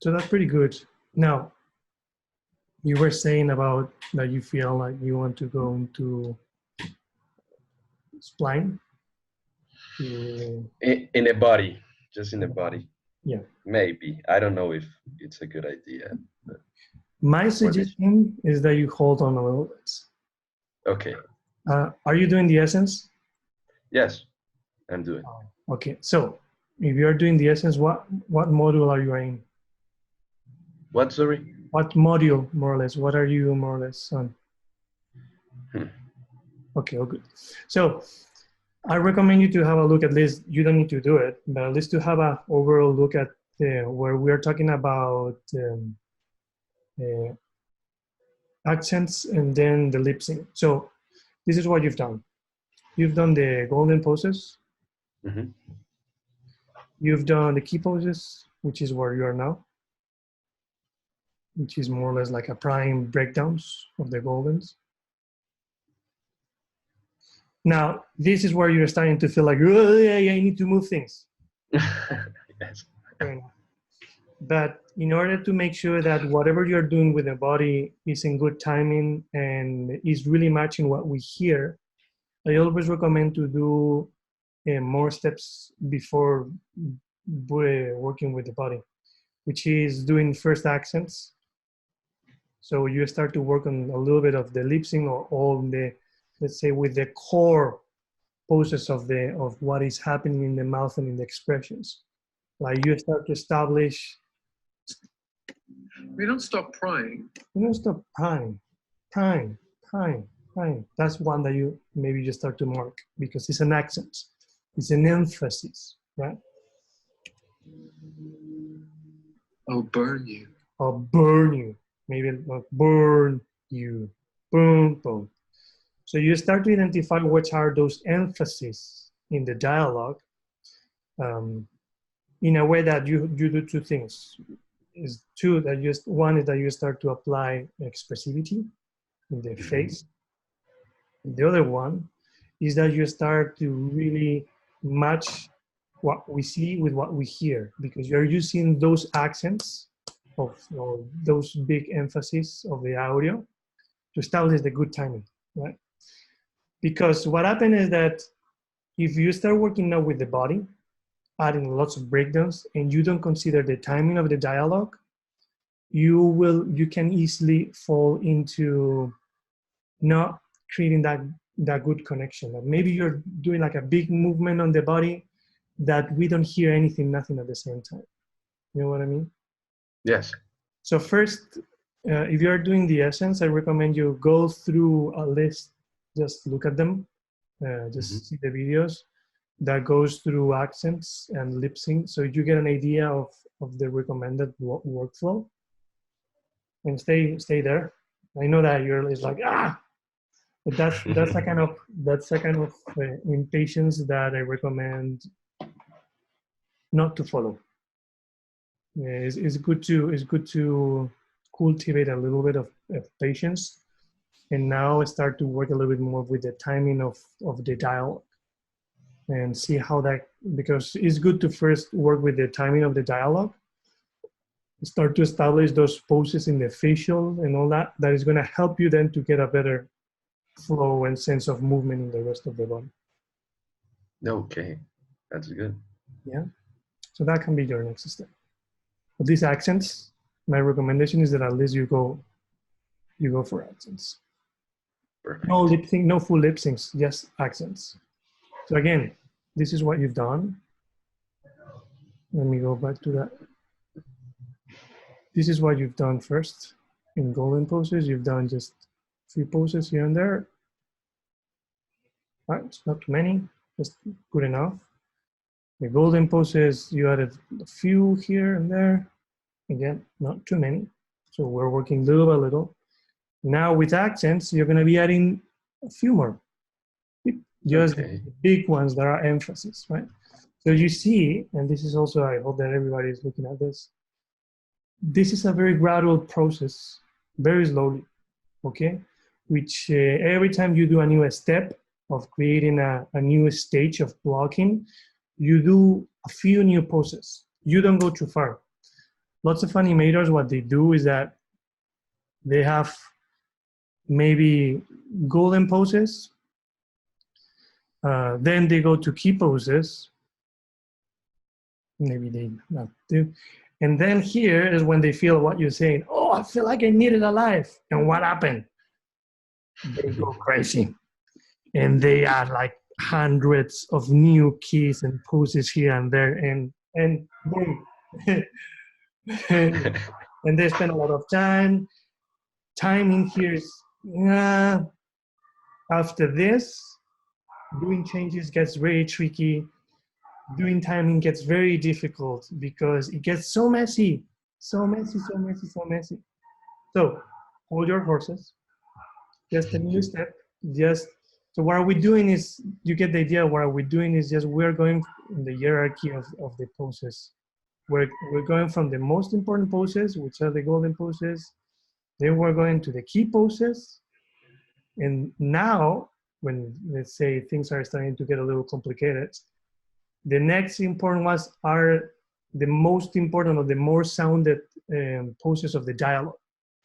So that's pretty good. Now, you were saying about that you feel like you want to go into spline. In the body, just in the body. Yeah. Maybe. I don't know if it's a good idea. My suggestion is that you hold on a little bit. Okay. Are you doing the essence? Yes, I'm doing. Okay, so if you're doing the essence, what module are you in? What, sorry? What module, more or less? What are you more or less on? Okay, all good. So I recommend you to have a look, at least, you don't need to do it, but at least to have an overall look at where we're talking about accents and then the lip sync. So this is what you've done. You've done the golden poses. Mm-hmm. You've done the key poses, which is where you are now, which is more or less like a prime breakdowns of the goldens. Now, this is where you're starting to feel like, oh, yeah, I need to move things. Yes. But in order to make sure that whatever you're doing with the body is in good timing and is really matching what we hear, I always recommend to do more steps before working with the body, which is doing first accents. So you start to work on a little bit of the lip sync or all the, let's say, with the core poses of what is happening in the mouth and in the expressions. Like you start to establish. We don't stop prying. You don't stop prying. That's one that you maybe just start to mark because it's an accent. It's an emphasis, right? I'll burn you. I'll burn you. Maybe I'll burn you. Boom, boom. So you start to identify which are those emphases in the dialogue in a way that you do two things. One is that you start to apply expressivity in the face. And the other one is that you start to really match what we see with what we hear, because you're using those accents of those big emphasis of the audio to establish the good timing, right? Because what happens is that if you start working now with the body, adding lots of breakdowns, and you don't consider the timing of the dialogue, you can easily fall into not creating that good connection. Like maybe you're doing like a big movement on the body that we don't hear nothing at the same time. You know what I mean? Yes. So first, if you're doing the essence, I recommend you go through a list, just look at them, see the videos that goes through accents and lip sync, so you get an idea of the recommended workflow, and stay there. I know that it's like but that's a kind of impatience that I recommend not to follow. It's good to cultivate a little bit of patience, and now start to work a little bit more with the timing of the dialogue, and see how that, because it's good to first work with the timing of the dialogue, start to establish those poses in the facial and all that is going to help you then to get a better flow and sense of movement in the rest of the body. Okay, that's good. Yeah, so that can be your next step. But these accents, my recommendation is that at least you go for accents. Perfect. No lip sync, no full lip syncs, just accents. So again, this is what you've done. Let me go back to that. This is what you've done first. In golden poses, you've done just 3 poses here and there. Right, it's not too many, just good enough. The golden poses, you added a few here and there. Again, not too many. So we're working little by little. Now with accents, you're gonna be adding a few more. Just the big ones that are emphasis, right? So you see, and this is also, I hope that everybody is looking at this. This is a very gradual process, very slowly, okay? Which every time you do a new step of creating a new stage of blocking, you do a few new poses. You don't go too far. lots of animators, what they do is that they have maybe golden poses, then they go to key poses, maybe they not do, and then here is when they feel what you're saying. Oh, I feel like I need it alive. And what happened? They go crazy, and they add like hundreds of new keys and poses here and there, and boom. And they spend a lot of time. Timing here is after this, doing changes gets very tricky. Doing timing gets very difficult because it gets so messy, so messy, so messy, so messy. So hold your horses. Just a new step. So what are we doing is, you get the idea. What are we doing is just we're going in the hierarchy of the poses. We're going from the most important poses, which are the golden poses. Then we're going to the key poses. And now, when let's say things are starting to get a little complicated, the next important ones are the most important or the more sounded poses of the dialogue.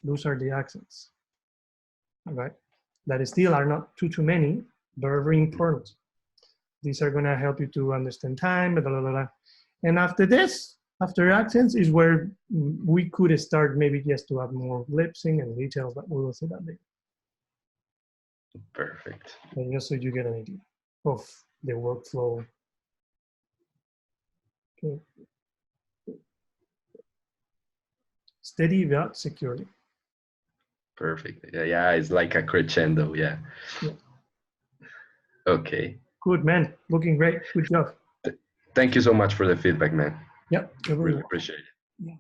Those are the accents. All right. That still are not too many, but are very important. These are going to help you to understand time, blah, blah, blah, blah. And after this, after accents is where we could start maybe just to add more lip sync and details, but we will see that later. Perfect. And just so you get an idea of the workflow. Okay. Steady without security. Perfect. Yeah, it's like a crescendo. Yeah. Okay. Good, man. Looking great. Good job. Thank you so much for the feedback, man. Yep. Really appreciate it. Yeah.